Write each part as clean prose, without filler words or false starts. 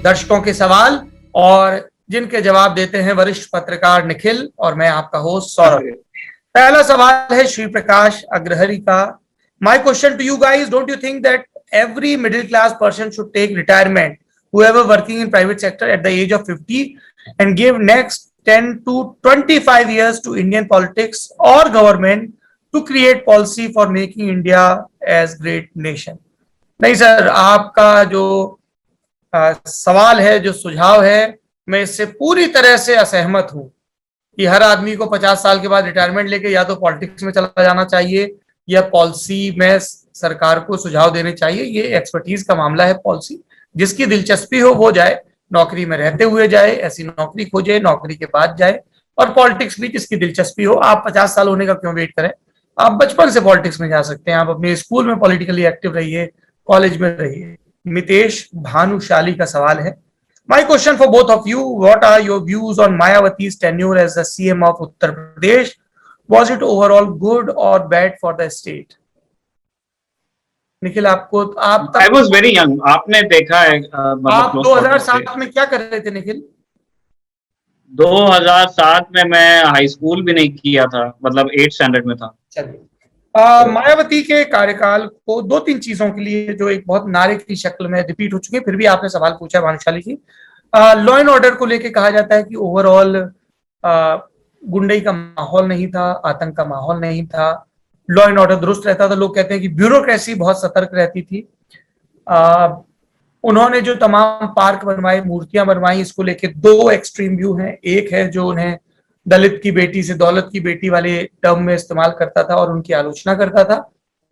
दर्शकों के सवाल और जिनके जवाब देते हैं वरिष्ठ पत्रकार निखिल और मैं आपका होस्ट सौरभ। पहला सवाल है श्री प्रकाश अग्रहरि का। My question to you guys, don't you think that every middle class person should take retirement, whoever working in private sector, at the age of 50 and give next 10 to 25 years to Indian politics or government to create policy for making India as great nation? नहीं sir, आपका जो सवाल है, जो सुझाव है, मैं इससे पूरी तरह से असहमत हूं कि हर आदमी को 50 साल के बाद रिटायरमेंट लेके या तो पॉलिटिक्स में चला जाना चाहिए या पॉलिसी में सरकार को सुझाव देने चाहिए। ये एक्सपर्टीज का मामला है। पॉलिसी जिसकी दिलचस्पी हो वो जाए, नौकरी में रहते हुए जाए, ऐसी नौकरी खोजे, नौकरी के बाद जाए। और पॉलिटिक्स भी जिसकी दिलचस्पी हो, आप 50 साल होने का क्यों वेट करें, आप बचपन से पॉलिटिक्स में जा सकते हैं। आप अपने स्कूल में पॉलिटिकली एक्टिव रहिए, कॉलेज में रहिए। मितेश भानुशाली का सवाल है। My question for both of you, what are your views on Mayawati's tenure as the CM of Uttar Pradesh? Was it overall good or bad for the state? Nikhil, आपको आप I was very young. आपने देखा है आप 2007 में क्या कर रहे थे निखिल? 2007 में मैं हाई स्कूल भी नहीं किया था, मतलब 8th स्टैंडर्ड में था। चलिए, मायावती के कार्यकाल को 2-3 चीजों के लिए जो एक बहुत नारे की शक्ल में रिपीट हो चुके हैं, फिर भी आपने सवाल पूछा भानुशाली जी। लॉ एंड ऑर्डर को लेके कहा जाता है कि ओवरऑल गुंडई का माहौल नहीं था, आतंक का माहौल नहीं था, लॉ एंड ऑर्डर दुरुस्त रहता था। लोग कहते हैं कि ब्यूरोक्रेसी बहुत सतर्क रहती थी। उन्होंने जो तमाम पार्क बनवाए, मूर्तियां बनवाई, इसको लेके 2 एक्सट्रीम व्यू हैं। एक है जो उन्हें दलित की बेटी से दौलत की बेटी वाले टर्म में इस्तेमाल करता था और उनकी आलोचना करता था,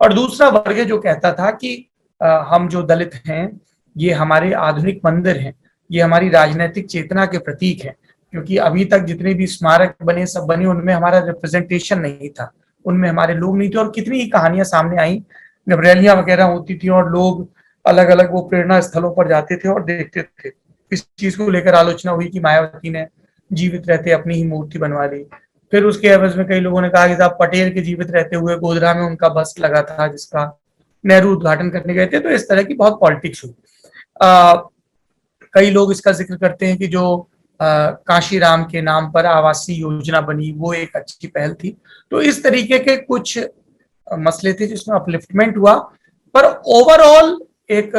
और दूसरा वर्ग जो कहता था कि हम जो दलित हैं ये हमारे आधुनिक मंदिर हैं, ये हमारी राजनीतिक चेतना के प्रतीक हैं। क्योंकि अभी तक जितने भी स्मारक बने, सब बने, उनमें हमारा रिप्रेजेंटेशन नहीं था, उनमें हमारे लोग नहीं थे। और कितनी ही कहानियां सामने आई जब रैलियां वगैरह होती थी और लोग अलग अलग वो प्रेरणा स्थलों पर जाते थे और देखते थे। इस चीज को लेकर आलोचना हुई कि मायावती ने जीवित रहते अपनी ही मूर्ति बनवा ली। फिर उसके एवज में कई लोगों ने कहा कि साहब पटेल के जीवित रहते हुए गोधरा में उनका बस लगा था जिसका नेहरू उद्घाटन करने गए थे। तो इस तरह की बहुत पॉलिटिक्स हुई। कई लोग इसका जिक्र करते हैं कि जो काशी राम के नाम पर आवासीय योजना बनी वो एक अच्छी पहल थी। तो इस तरीके के कुछ मसले थे जिसमें अपलिफ्टमेंट हुआ। पर ओवरऑल एक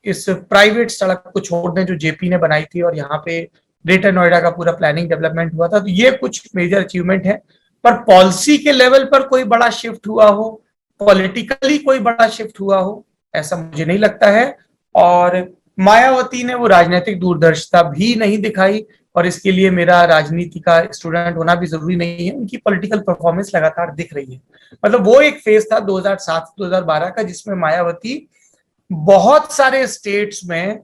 इस प्राइवेट सड़क को छोड़ दें जो जेपी ने बनाई थी और यहाँ पे ग्रेटर नोएडा का पूरा प्लानिंग डेवलपमेंट हुआ था, तो ये कुछ मेजर अचीवमेंट है। पर पॉलिसी के लेवल पर कोई बड़ा शिफ्ट हुआ हो, पॉलिटिकली कोई बड़ा शिफ्ट हुआ हो, ऐसा मुझे नहीं लगता है। और मायावती ने वो राजनीतिक दूरदर्शिता भी नहीं दिखाई, और इसके लिए मेरा राजनीति का स्टूडेंट होना भी जरूरी नहीं है। उनकी पॉलिटिकल परफॉर्मेंस लगातार दिख रही है। मतलब वो एक फेज था 2007-2012 का जिसमें मायावती बहुत सारे स्टेट्स में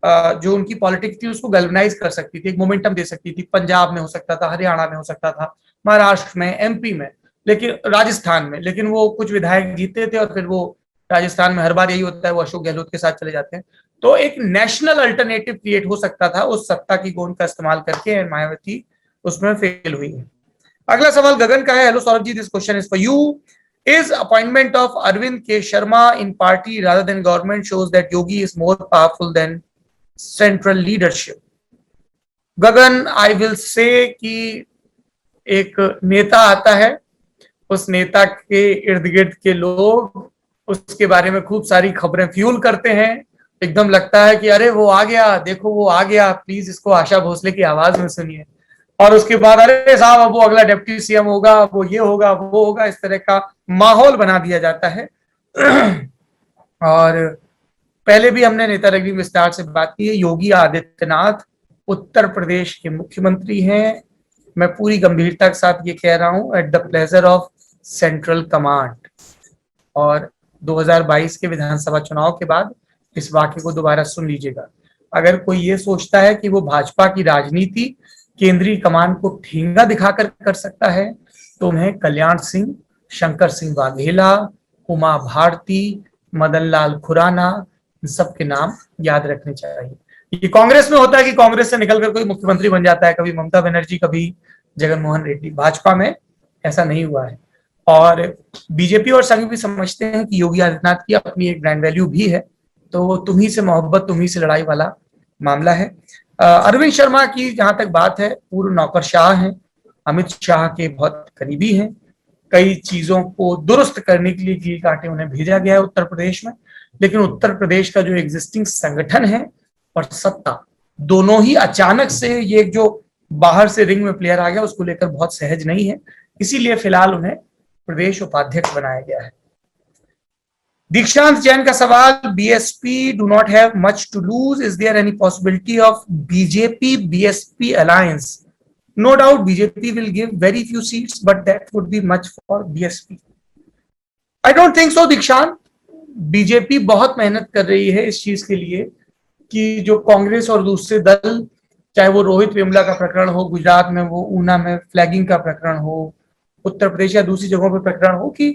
जो उनकी पॉलिटिक्स थी उसको गैल्वनाइज कर सकती थी, एक मोमेंटम दे सकती थी। पंजाब में हो सकता था, हरियाणा में हो सकता था, महाराष्ट्र में, एमपी में, लेकिन राजस्थान में। लेकिन वो कुछ विधायक जीते थे और फिर वो राजस्थान में हर बार यही होता है, वो अशोक गहलोत के साथ चले जाते हैं। तो एक नेशनल अल्टरनेटिव क्रिएट हो सकता था उस सत्ता की गोंद का इस्तेमाल करके, मायावती उसमें फेल हुई है। अगला सवाल गगन का है। Hello Saurabh ji, this question is for you. Is appointment of Arvind K. Sharma in party rather than government shows that Yogi is more powerful than central leadership? Gagan, I will say कि एक नेता आता है, उस नेता के इर्द गिर्द के लोग उसके बारे में खूब सारी खबरें फ्यूल करते हैं। एकदम लगता है कि अरे वो आ गया, देखो वो आ गया, प्लीज इसको आशा भोसले की आवाज में सुनिए। और उसके बाद अरे साहब अब वो अगला डिप्टी सीएम होगा, वो ये होगा, वो होगा, इस तरह का माहौल बना दिया जाता है। और पहले भी हमने नेता रवि विस्तार से बात की है। योगी आदित्यनाथ उत्तर प्रदेश के मुख्यमंत्री हैं। मैं पूरी गंभीरता के साथ ये कह रहा हूं, at the pleasure of central command. और 2022 के विधानसभा चुनाव के बाद इस वाक्य को दोबारा सुन लीजिएगा। अगर कोई ये सोचता है कि वो भाजपा की राजनीति केंद्रीय कमान को ठेंगा दिखाकर कर सकता है, तो उन्हें कल्याण सिंह, शंकर सिंह वाघेला, उमा भारती, मदन लाल खुराना, सबके नाम याद रखने चाहिए। ये कांग्रेस में होता है कि कांग्रेस से निकलकर कोई मुख्यमंत्री बन जाता है, कभी ममता बनर्जी, कभी जगन मोहन रेड्डी। भाजपा में ऐसा नहीं हुआ है। और बीजेपी और संघ भी समझते हैं कि योगी आदित्यनाथ की अपनी एक ब्रांड वैल्यू भी है, तो तुम्ही से मोहब्बत तुम्ही से लड़ाई वाला मामला है। अरविंद शर्मा की जहां तक बात है, पूर्व नौकरशाह हैं, अमित शाह के बहुत करीबी हैं, कई चीजों को दुरुस्त करने के लिए कील काटे उन्हें भेजा गया है उत्तर प्रदेश में, लेकिन उत्तर प्रदेश का जो एग्जिस्टिंग संगठन है और सत्ता, दोनों ही अचानक से ये जो बाहर से रिंग में प्लेयर आ गया उसको लेकर बहुत सहज नहीं है, इसीलिए फिलहाल उन्हें प्रदेश उपाध्यक्ष बनाया गया है। दीक्षांत जैन का सवाल, BSP do not have much to lose, is there any possibility of BJP BSP alliance? No doubt BJP will give very few seats, but that would be much for BSP. I don't think so, दीक्षांत। BJP बहुत मेहनत कर रही है इस चीज के लिए कि जो कांग्रेस और दूसरे दल, चाहे वो रोहित वेमुला का प्रकरण हो, गुजरात में वो ऊना में फ्लैगिंग का प्रकरण हो, उत्तर प्रदेश या दूसरी जगहों पर प्रकरण हो, कि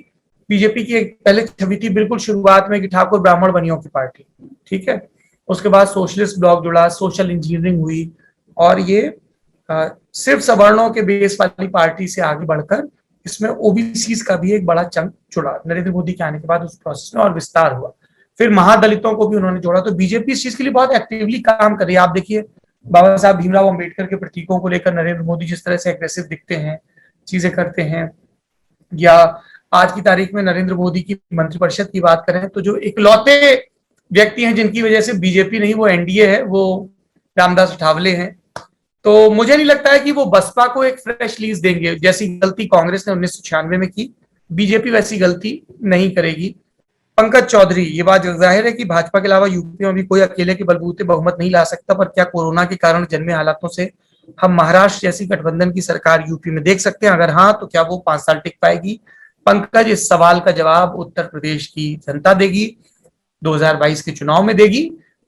बीजेपी की एक पहले छवि थी बिल्कुल शुरुआत में कि ठाकुर ब्राह्मण बनियों की पार्टी, ठीक है, उसके बाद सोशलिस्ट ब्लॉक जुड़ा, सोशल इंजीनियरिंग हुई, और ये सिर्फ सवर्णों के बेस वाली पार्टी से आगे बढ़कर इसमें ओबीसी का भी एक बड़ा चंक जुड़ा नरेंद्र मोदी के आने के बाद उस प्रोसेस में, और विस्तार हुआ, फिर महादलितों को भी उन्होंने जोड़ा। तो बीजेपी इस चीज के लिए बहुत एक्टिवली काम कर रही है। आप देखिए बाबा साहब भीमराव अंबेडकर के प्रतीकों को लेकर नरेंद्र मोदी जिस तरह से एग्रेसिव दिखते हैं, चीजें करते हैं, या आज की तारीख में नरेंद्र मोदी की मंत्रिपरिषद की बात करें तो जो इकलौते व्यक्ति हैं जिनकी वजह से बीजेपी नहीं वो एनडीए है, वो रामदास अठावले हैं। तो मुझे नहीं लगता है कि वो बसपा को एक फ्रेश लीज देंगे। जैसी गलती कांग्रेस ने 1996 में की, बीजेपी वैसी गलती नहीं करेगी। पंकज चौधरी, ये बात जाहिर है कि भाजपा के अलावा यूपी में भी कोई अकेले के बलबूते बहुमत नहीं ला सकता, पर क्या कोरोना के कारण जन्मे हालातों से हम महाराष्ट्र जैसी गठबंधन की सरकार यूपी में देख सकते हैं? अगर हाँ, तो क्या वो 5 साल टिक पाएगी? पंकज, इस सवाल का जवाब उत्तर प्रदेश की जनता देगी, 2022 के चुनाव में देगी।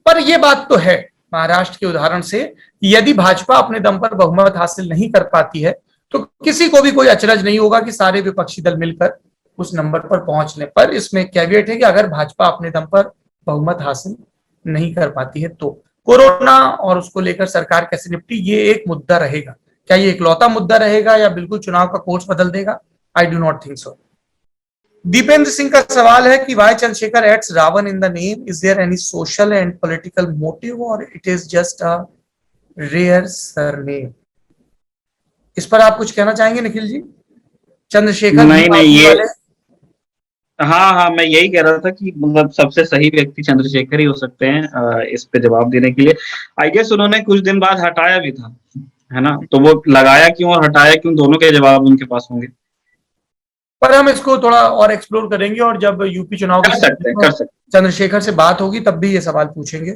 पर यह बात तो है महाराष्ट्र के उदाहरण से, यदि भाजपा अपने दम पर बहुमत हासिल नहीं कर पाती है तो किसी को भी कोई अचरज नहीं होगा कि सारे विपक्षी दल मिलकर उस नंबर पर पहुंचने पर। इसमें कैविएट है कि अगर भाजपा अपने दम पर बहुमत हासिल नहीं कर पाती है तो कोरोना और उसको लेकर सरकार कैसे निपटी, ये एक मुद्दा रहेगा। क्या ये इकलौता मुद्दा रहेगा या बिल्कुल चुनाव का कोर्स बदल देगा? I do not think so. Dipendra Singh का सवाल है कि why Chandrashekhar adds Ravan in the name, is there any social and political motive और it is just a rare surname? इस पर आप कुछ कहना चाहेंगे निखिल जी? चंद्रशेखर नहीं ये हाँ, मैं यही कह रहा था कि मतलब सबसे सही व्यक्ति चंद्रशेखर ही हो सकते हैं इस पे जवाब देने के लिए। आई गेस उन्होंने कुछ दिन बाद हटाया भी था, है ना, तो वो लगाया क्यों और हटाया क्यों, दोनों के जवाब उनके पास होंगे। पर हम इसको थोड़ा और एक्सप्लोर करेंगे और जब यूपी चुनाव कर सकते चंद्रशेखर से बात होगी तब भी ये सवाल पूछेंगे।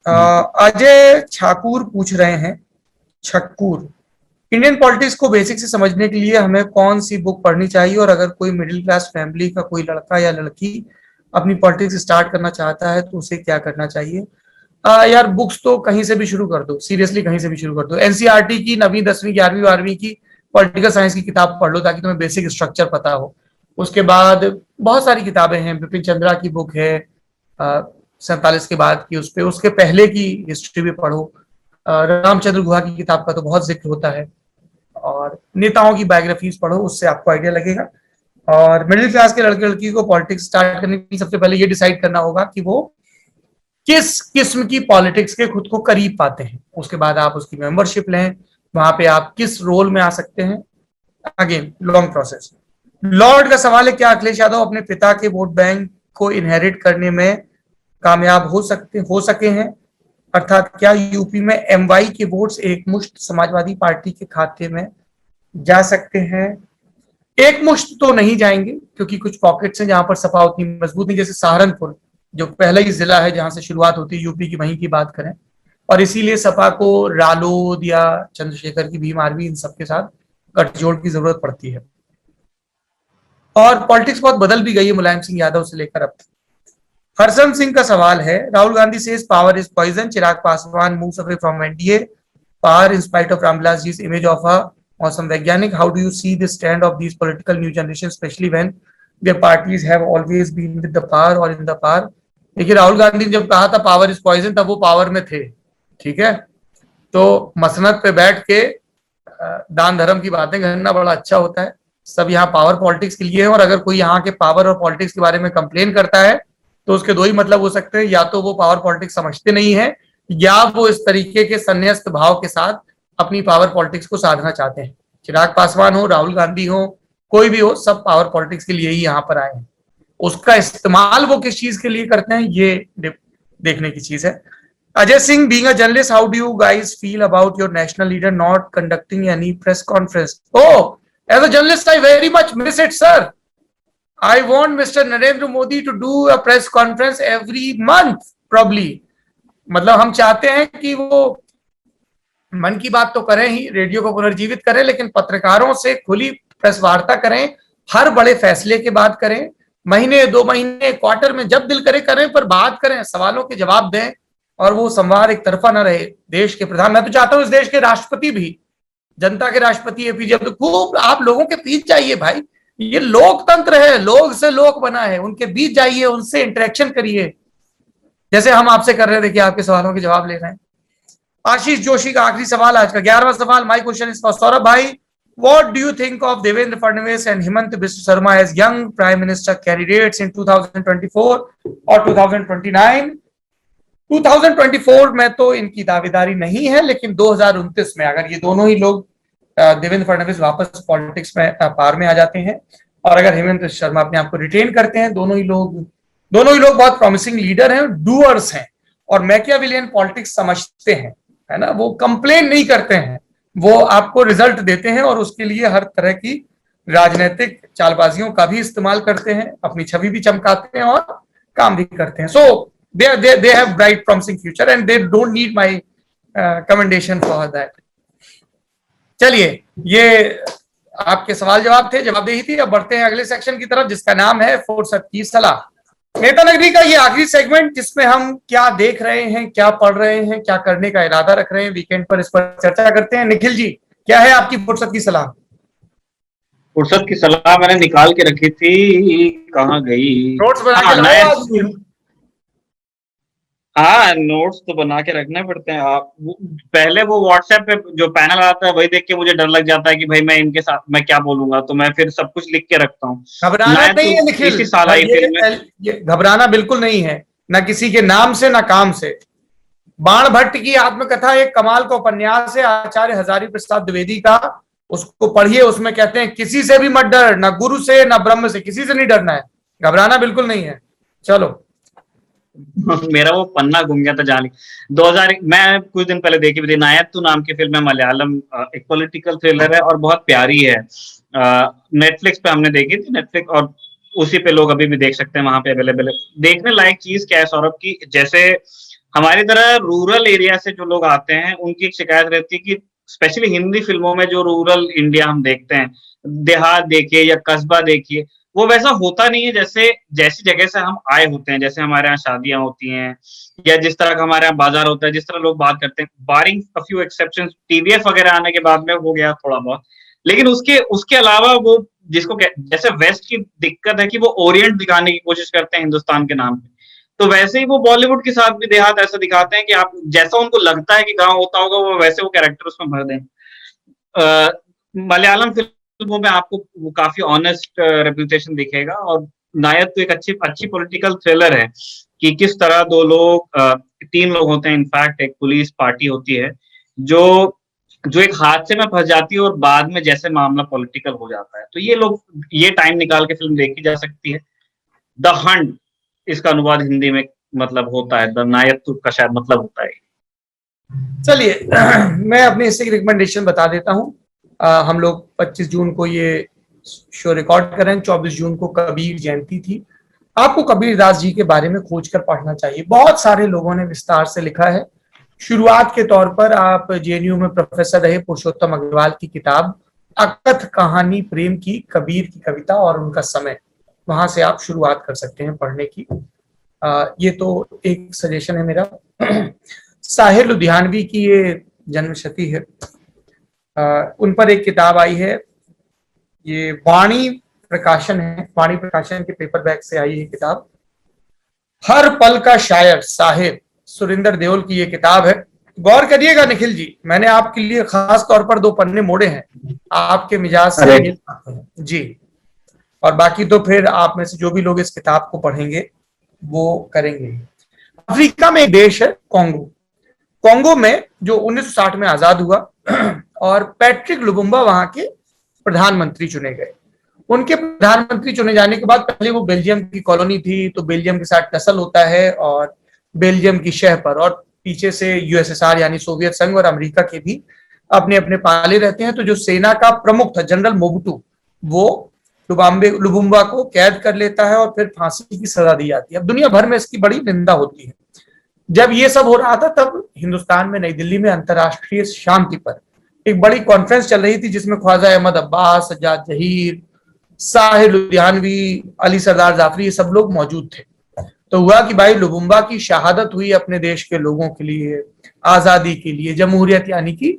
अजय ठाकुर पूछ रहे हैं, छक्कूर, इंडियन पॉलिटिक्स को बेसिक से समझने के लिए हमें कौन सी बुक पढ़नी चाहिए, और अगर कोई मिडिल क्लास फैमिली का कोई लड़का या लड़की अपनी पॉलिटिक्स स्टार्ट करना चाहता है तो उसे क्या करना चाहिए? यार बुक्स तो कहीं से भी शुरू कर दो, सीरियसली कहीं से भी शुरू कर दो। एनसीईआरटी की 9वीं 10वीं 11वीं 12वीं की पॉलिटिकल साइंस की किताब पढ़ लो ताकि तुम्हें बेसिक स्ट्रक्चर पता हो। उसके बाद बहुत सारी किताबें हैं, बिपिन चंद्रा की बुक है 47 के बाद की, उस पे उसके पहले की हिस्ट्री भी पढ़ो। रामचंद्र गुहा की किताब का तो बहुत जिक्र होता है, और नेताओं की बायोग्राफीज पढ़ो, उससे आपको आइडिया लगेगा। और मिडिल क्लास के लड़के लड़की को पॉलिटिक्स स्टार्ट करने के लिए सबसे पहले ये डिसाइड करना होगा कि वो किस किस्म की पॉलिटिक्स के खुद को करीब पाते हैं। उसके बाद आप उसकी मेंबरशिप लें, वहां पे आप किस रोल में आ सकते हैं, अगेन लॉन्ग प्रोसेस। लॉर्ड का सवाल है, क्या अखिलेश यादव अपने पिता के वोट बैंक को इनहेरिट करने में कामयाब हो सके हैं? अर्थात क्या यूपी में एमवाई के वोट्स एक मुश्त समाजवादी पार्टी के खाते में जा सकते हैं? एक मुश्त तो नहीं जाएंगे, क्योंकि कुछ पॉकेट्स हैं जहां पर सपा उतनी मजबूत नहीं, जैसे सहारनपुर जो पहला ही जिला है जहां से शुरुआत होती है यूपी की, वहीं की बात करें, और इसीलिए सपा को रालोद या चंद्रशेखर की भीम आर्मी इन सबके साथ गठजोड़ की जरूरत पड़ती है। और पॉलिटिक्स बहुत बदल भी गई है मुलायम सिंह यादव से लेकर अब तक। हरसम सिंह का सवाल है, Rahul Gandhi says power is poison, Chirag Paswan moves away from NDA, power in spite of Ramvilas जी's image of a awesome वैज्ञानिक। How do you see the stand of these political new generation, especially when their parties have always been with the power or in the power? देखिए राहुल गांधी ने जब कहा था power is poison तब वो power में थे, ठीक है, तो मसनद पे बैठ के दान धर्म की बातें करना बड़ा अच्छा होता है, सब यहाँ पावर पॉलिटिक्स के लिए है, और अगर कोई यहाँ के पावर और पॉलिटिक्स के बारे में कंप्लेन करता है तो उसके दो ही मतलब हो सकते हैं, या तो वो पावर पॉलिटिक्स समझते नहीं है, या वो इस तरीके के संन्यास्त भाव के साथ अपनी पावर पॉलिटिक्स को साधना चाहते हैं। चिराग पासवान हो, राहुल गांधी हो, कोई भी हो, सब पावर पॉलिटिक्स के लिए ही यहाँ पर आए हैं। उसका इस्तेमाल वो किस चीज के लिए करते हैं, ये देखने की चीज है। Ajay Singh, being a journalist, how do you guys feel about your national leader not conducting any press conference? Oh, as a journalist, I very much miss it, sir. I want Mr. Narendra Modi to do a press conference every month, probably. मतलब हम चाहते हैं कि वो मन की बात तो करें ही, रेडियो को पुनर्जीवित करें, लेकिन पत्रकारों से खुली प्रेस वार्ता करें, हर बड़े फैसले के बाद करें, महीने 2 महीने क्वार्टर में जब दिल करे करें, पर बात करें, सवालों के जवाब दें, और वो संवाद एक तरफा न रहे। देश के प्रधान, मैं तो चाहता हूं इस देश के राष्ट्रपति भी, जनता के राष्ट्रपति एपीजे अब्दुल, खूब आप लोगों के बीच जाइए भाई, ये लोकतंत्र है, लोग से लोक बना है, उनके बीच जाइए, उनसे इंटरेक्शन करिए, जैसे हम आपसे कर रहे थे कि आपके सवालों के जवाब ले रहे हैं। आशीष जोशी का आखिरी सवाल, आज का 11वां सवाल। My question is for Saurabh भाई, what do you think of Devendra Fadnavis and Himanta Biswa Sharma as young prime minister candidates in 2024 और 2029? 2024 में तो इनकी दावेदारी नहीं है, लेकिन 2029 में अगर ये दोनों ही लोग, देवेंद्र फडणवीस वापस पॉलिटिक्स में पार में आ जाते हैं, और अगर हेमंत शर्मा अपने आप को रिटेन करते हैं, दोनों ही लोग बहुत प्रॉमिसिंग लीडर हैं, डूअर्स हैं, और मैकियावेलियन पॉलिटिक्स समझते हैं, है ना। वो कंप्लेन नहीं करते हैं, वो आपको रिजल्ट देते हैं, और उसके लिए हर तरह की राजनीतिक चालबाजियों का भी इस्तेमाल करते हैं, अपनी छवि भी चमकाते हैं और काम भी करते हैं। सो they have bright promising future and they don't need my commendation for that. चलिए, ये आपके सवाल जवाब थे, जवाबदेही थी। अब बढ़ते हैं अगले सेक्शन की तरफ, जिसका नाम है फुर्सत की सलाह। नेता नगरी का ये आखिरी सेगमेंट, जिसमें हम क्या देख रहे हैं, क्या पढ़ रहे हैं, क्या करने का इरादा रख रहे हैं वीकेंड पर, इस पर चर्चा करते हैं। निखिल जी, क्या है आपकी फुर्सत की सलाह? फुर्सत की सलाह मैंने निकाल के रखी थी, कहाँ गई? नोट्स बना के लाओ। हाँ, नोट्स तो बना के रखने पड़ते हैं। आप पहले वो व्हाट्सएप पे जो पैनल आता है वही देख के मुझे डर लग जाता है कि भाई मैं इनके साथ मैं क्या बोलूंगा, तो मैं फिर सब कुछ लिख के रखता हूँ। घबराना नहीं है निखिल, इसी साल आई फिल्म, ये घबराना बिल्कुल नहीं है, ना किसी के नाम से ना काम से। बाण भट्ट की आत्मकथा एक कमाल का उपन्यास है, आचार्य हजारी प्रसाद द्विवेदी का, उसको पढ़िए। उसमें कहते हैं किसी से भी मत डर, ना गुरु से ना ब्रह्म से, किसी से नहीं डरना है, घबराना बिल्कुल नहीं है। चलो, मेरा वो पन्ना घूम गया था जाने 2000, मैं कुछ दिन पहले देखी थी, नायत्तु नाम की फिल्म है, मलयालम, एक पॉलिटिकल थ्रिलर है और बहुत प्यारी है। नेटफ्लिक्स पे हमने देखी थी, नेटफ्लिक्स, और उसी पे लोग अभी भी देख सकते हैं, वहां पे अवेलेबल है। देखने लायक चीज क्या है सौरभ की, जैसे हमारी तरह रूरल एरिया से जो लोग आते हैं उनकी एक शिकायत रहती है कि स्पेशली हिंदी फिल्मों में जो रूरल इंडिया हम देखते हैं, देहात देखिए या कस्बा देखिए, वो वैसा होता नहीं है जैसी जगह से हम आए होते हैं। जैसे हमारे यहाँ शादियां होती हैं या जिस तरह का हमारे यहाँ बाजार होता है, जिस तरह लोग बात करते हैं, बारिंग अ फ्यू एक्सेप्शंस, टीवीएफ वगैरह आने के बाद में हो गया थोड़ा बहुत, लेकिन उसके अलावा वो जिसको जैसे वेस्ट की दिक्कत है कि वो ओरिएंट दिखाने की कोशिश करते हैं हिंदुस्तान के नाम पे, तो वैसे ही वो बॉलीवुड के साथ भी देहात ऐसा दिखाते हैं कि आप जैसा उनको लगता है कि गांव होता होगा, वो वैसे वो कैरेक्टर उसमें भर दें। मलयालम फिल्मों में आपको काफी ऑनेस्ट रेपुटेशन दिखेगा, और नायक तो एक अच्छी पॉलिटिकल थ्रिलर है कि किस तरह दो लोग, 3 लोग होते हैं, इनफैक्ट एक पुलिस पार्टी होती है जो एक हादसे में फंस जाती है और बाद में जैसे मामला पॉलिटिकल हो जाता है, तो ये टाइम निकाल के फिल्म देखी जा सकती है। द हंट इसका अनुवाद हिंदी में मतलब होता है, द नायक का शायद मतलब होता है। चलिए, मैं अपने हिस्से की रिकमेंडेशन बता देता हूँ। हम लोग 25 जून को ये शो रिकॉर्ड कर रहे हैं, 24 जून को कबीर जयंती थी। आपको कबीर दास जी के बारे में खोज कर पढ़ना चाहिए, बहुत सारे लोगों ने विस्तार से लिखा है। शुरुआत के तौर पर आप जेएनयू में प्रोफेसर रहे पुरुषोत्तम अग्रवाल की किताब अकथ कहानी प्रेम की, कबीर की कविता और उनका समय, वहां से आप शुरुआत कर सकते हैं पढ़ने की। ये तो एक सजेशन है मेरा। साहिर लुधियानवी की ये जन्मशती है, उन पर एक किताब आई है, ये वाणी प्रकाशन है, वाणी प्रकाशन के पेपर बैग से आई है किताब, हर पल का शायर साहिर, सुरिंदर देओल की ये किताब है। गौर करिएगा निखिल जी, मैंने आपके लिए खास तौर पर 2 पन्ने मोड़े हैं, आपके मिजाज से अरे मेल खाते हैं जी। और बाकी तो फिर आप में से जो भी लोग इस किताब को पढ़ेंगे वो करेंगे। अफ्रीका में एक देश है कॉन्गो। कॉन्गो में जो 1960 में आजाद हुआ और पैट्रिक लुमुम्बा वहां के प्रधानमंत्री चुने गए। उनके प्रधानमंत्री चुने जाने के बाद, पहले वो बेल्जियम की कॉलोनी थी, तो बेल्जियम के साथ टसल होता है और बेल्जियम की शह पर, और पीछे से यूएसएसआर यानी सोवियत संघ और अमेरिका के भी अपने अपने पाले रहते हैं। तो जो सेना का प्रमुख था जनरल मोबुटू, वो लुमुम्बा को कैद कर लेता है और फिर फांसी की सजा दी जाती है। अब दुनिया भर में इसकी बड़ी निंदा होती है। जब ये सब हो रहा था तब हिंदुस्तान में नई दिल्ली में अंतर्राष्ट्रीय शांति पर एक बड़ी कॉन्फ्रेंस चल रही थी, जिसमें ख्वाजा अहमद अब्बास, सज्जाद जहीर, साहिर लुधियानवी, अली सरदार जाफरी, ये सब लोग मौजूद थे। तो हुआ कि भाई लुमुम्बा की शहादत हुई अपने देश के लोगों के लिए, आजादी के लिए, जमहूरियत यानी कि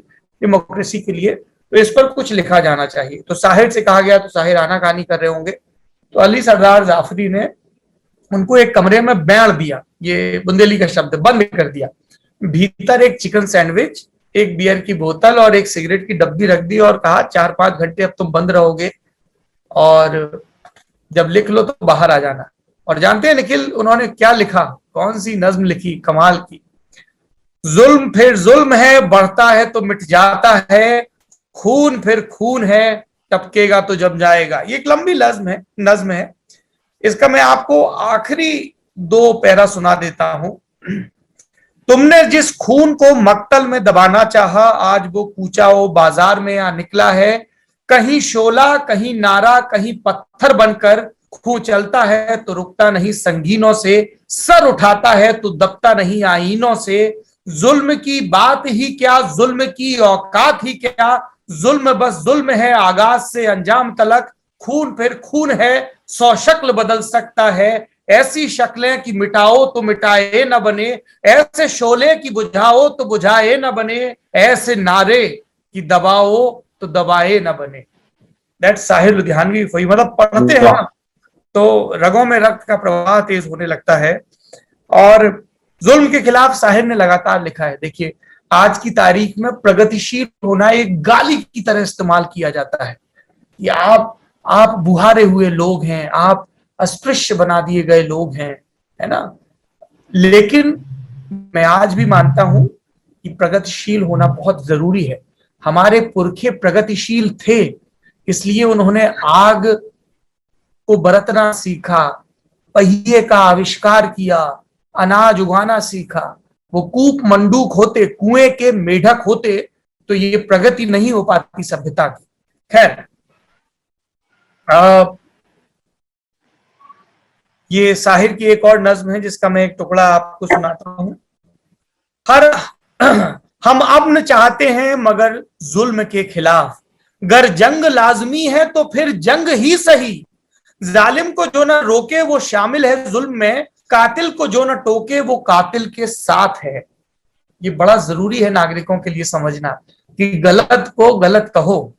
डेमोक्रेसी के लिए, तो इस पर कुछ लिखा जाना चाहिए। तो साहिर से कहा गया, तो साहिर आनाकानी कर रहे होंगे, तो अली सरदार जाफरी ने उनको एक कमरे में बैठ दिया, ये बुंदेली का शब्द, बंद कर दिया। भीतर एक चिकन सैंडविच, एक बियर की बोतल और एक सिगरेट की डब्बी रख दी और कहा 4-5 घंटे अब तुम बंद रहोगे और जब लिख लो तो बाहर आ जाना। और जानते हैं निखिल उन्होंने क्या लिखा, कौन सी नज्म लिखी कमाल की। जुल्म फिर जुल्म है, बढ़ता है तो मिट जाता है, खून फिर खून है, टपकेगा तो जम जाएगा। ये एक लंबी नज्म है। इसका मैं आपको आखिरी 2 पैरा सुना देता हूं। तुमने जिस खून को मक्तल में दबाना चाहा, आज वो कूचा वो बाजार में आ निकला है। कहीं शोला, कहीं नारा, कहीं पत्थर बनकर खून चलता है तो रुकता नहीं संगीनों से, सर उठाता है तो दबता नहीं आईनों से। जुल्म की बात ही क्या, जुल्म की औकात ही क्या, जुल्म बस जुल्म है आगाज से अंजाम तलक। खून फिर खून है, 100 शक्ल बदल सकता है, ऐसी शक्लें कि मिटाओ तो मिटाए न बने, ऐसे शोले की बुझाओ तो बुझाए न बने, ऐसे नारे कि दबाओ तो दबाए न बने। दैट साहिर लुधियानवी। मतलब पढ़ते हैं ना तो रगों में रक्त का प्रवाह तेज होने लगता है। और जुल्म के खिलाफ साहिर ने लगातार लिखा है। देखिए आज की तारीख में प्रगतिशील होना एक गाली की तरह इस्तेमाल किया जाता है कि आप बुहारे हुए लोग हैं, आप अस्पृश्य बना दिए गए लोग हैं, है ना। लेकिन मैं आज भी मानता हूं कि प्रगतिशील होना बहुत जरूरी है। हमारे पुरखे प्रगतिशील थे, इसलिए उन्होंने आग को बरतना सीखा, पहिए का आविष्कार किया, अनाज उगाना सीखा। वो कूप मंडूक होते, कुएं के मेढक होते, तो ये प्रगति नहीं हो पाती सभ्यता की। खैर, ये साहिर की एक और नज्म है जिसका मैं एक टुकड़ा आपको सुनाता हूं। हर हम अमन चाहते हैं मगर जुल्म के खिलाफ, गर जंग लाजमी है तो फिर जंग ही सही। जालिम को जो ना रोके वो शामिल है जुल्म में, कातिल को जो ना टोके वो कातिल के साथ है। ये बड़ा जरूरी है नागरिकों के लिए समझना कि गलत को गलत कहो।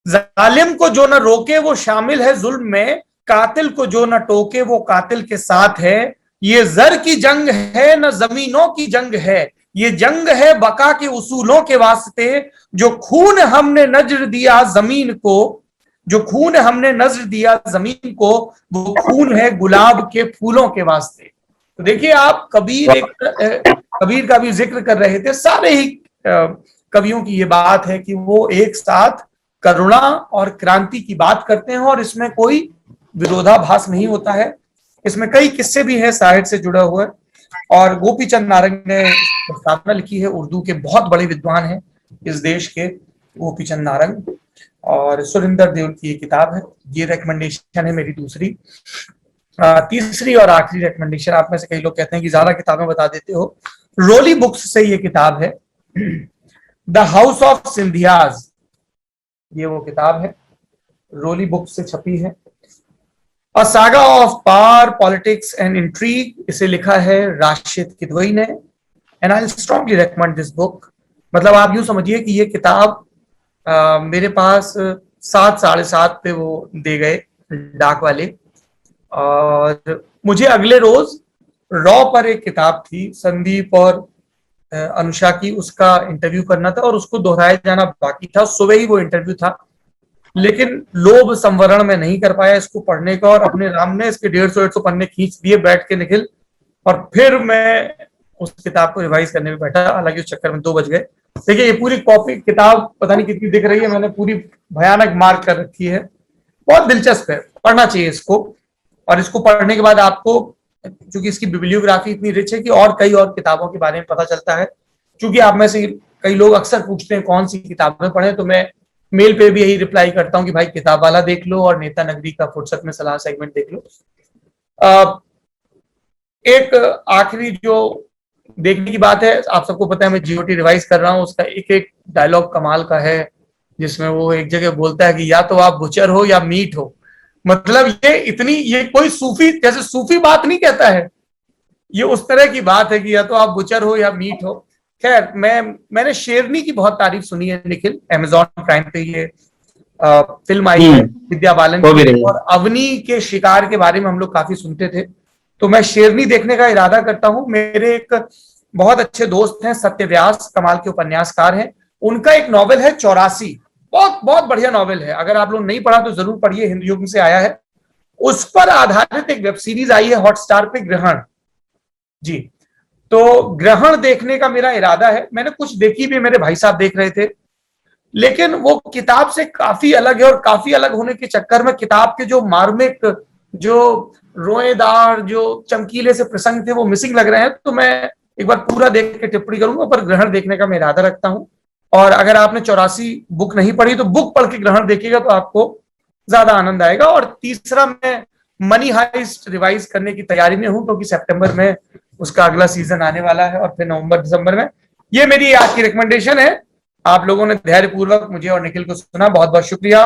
जालिम को जो ना रोके वो शामिल है जुल्म में, कातिल को जो ना टोके वो कातिल के साथ है। ये जर की जंग है न जमीनों की जंग है, ये जंग है बका के उसूलों के वास्ते। जो खून हमने नजर दिया जमीन को, जो खून हमने नजर दिया जमीन को, वो खून है गुलाब के फूलों के वास्ते। तो देखिए आप कबीर का भी जिक्र कर रहे थे। सारे ही कवियों की ये बात है कि वो एक साथ करुणा और क्रांति की बात करते हैं और इसमें कोई विरोधाभास नहीं होता है। इसमें कई किस्से भी हैं साहित्य से जुड़े हुए। और गोपीचंद नारंग ने प्रस्तावना लिखी है, उर्दू के बहुत बड़े विद्वान हैं इस देश के गोपीचंद नारंग। और सुरिंदर देव की ये किताब है। ये रिकमेंडेशन है मेरी दूसरी। तीसरी और आखिरी रिकमेंडेशन, आप में से कई लोग कहते हैं कि ज्यादा किताबें बता देते हो, रोली बुक्स से ये किताब है, द हाउस ऑफ सिंधियाज। ये वो किताब है, रोली बुक्स से छपी है। A saga of power, politics and intrigue, इसे लिखा है राशिद किदवई ने। And I strongly recommend this book. मतलब आप यूं समझिए कि ये किताब मेरे पास 7-7:30 पे वो दे गए डाक वाले, और मुझे अगले रोज रॉ पर एक किताब थी, संदीप और अनुषा की, उसका इंटरव्यू करना था और उसको दोहराया जाना बाकी था, सुबह ही वो इंटरव्यू था, लेकिन लोभ संवरण में नहीं कर पाया इसको पढ़ने का, और अपने राम ने इसके 150-150 पन्ने खींच दिए बैठ के निखिल, और फिर मैं उस किताब को रिवाइज करने में बैठा, हालांकि उस चक्कर में 2 बज गए। देखिए ये पूरी कॉपी किताब पता नहीं कितनी दिख रही है, मैंने पूरी भयानक मार्क कर रखी है, बहुत दिलचस्प है, पढ़ना चाहिए इसको। और इसको पढ़ने के बाद आपको, क्योंकि इसकी बिब्लियोग्राफी इतनी रिच है कि और कई और किताबों के बारे में पता चलता है। क्योंकि आप में से कई लोग अक्सर पूछते हैं कौन सी किताबें पढ़े, तो मैं मेल पे भी यही रिप्लाई करता हूँ कि भाई किताब वाला देख लो और नेता नगरी का फुर्सत में सलाह सेगमेंट देख लो। एक आखिरी जो देखने की बात है, आप सबको पता है मैं जीओटी रिवाइज कर रहा हूँ, उसका एक एक डायलॉग कमाल का है, जिसमें वो एक जगह बोलता है कि या तो आप बुचर हो या मीट हो। मतलब ये कोई सूफी, जैसे सूफी बात नहीं कहता है, ये उस तरह की बात है कि या तो आप बुचर हो या मीट हो। खैर मैंने शेरनी की बहुत तारीफ सुनी है निखिल, अमेजॉन प्राइम पे ये फिल्म आई है विद्या बालन की, और अवनी के शिकार के बारे में हम लोग काफी सुनते थे, तो मैं शेरनी देखने का इरादा करता हूँ। मेरे एक बहुत अच्छे दोस्त हैं सत्यव्यास, कमाल के उपन्यासकार हैं, उनका एक नॉवेल है 84, बहुत बहुत बढ़िया नॉवेल है, अगर आप लोग नहीं पढ़ा तो जरूर पढ़िए, हिंदी युग से आया है। उस पर आधारित एक वेब सीरीज आई है हॉटस्टार पे, ग्रहण जी। तो ग्रहण देखने का मेरा इरादा है, मैंने कुछ देखी भी, मेरे भाई साहब देख रहे थे, लेकिन वो किताब से काफी अलग है, और काफी अलग होने के चक्कर में किताब के जो मार्मिक, जो रोएदार, जो चमकीले से प्रसंग थे वो मिसिंग लग रहे हैं। तो मैं एक बार पूरा देख के टिप्पणी करूंगा, पर ग्रहण देखने का मैं इरादा रखता हूं। और अगर आपने 84 बुक नहीं पढ़ी तो बुक पढ़ के ग्रहण देखिएगा तो आपको ज्यादा आनंद आएगा। और तीसरा, मैं मनी हाइस्ट रिवाइज करने की तैयारी में हूं, क्योंकि सितंबर में उसका अगला सीजन आने वाला है, और फिर नवंबर दिसंबर में। ये मेरी आज की रिकमेंडेशन है। आप लोगों ने धैर्यपूर्वक मुझे और निखिल को सुना, बहुत बहुत शुक्रिया।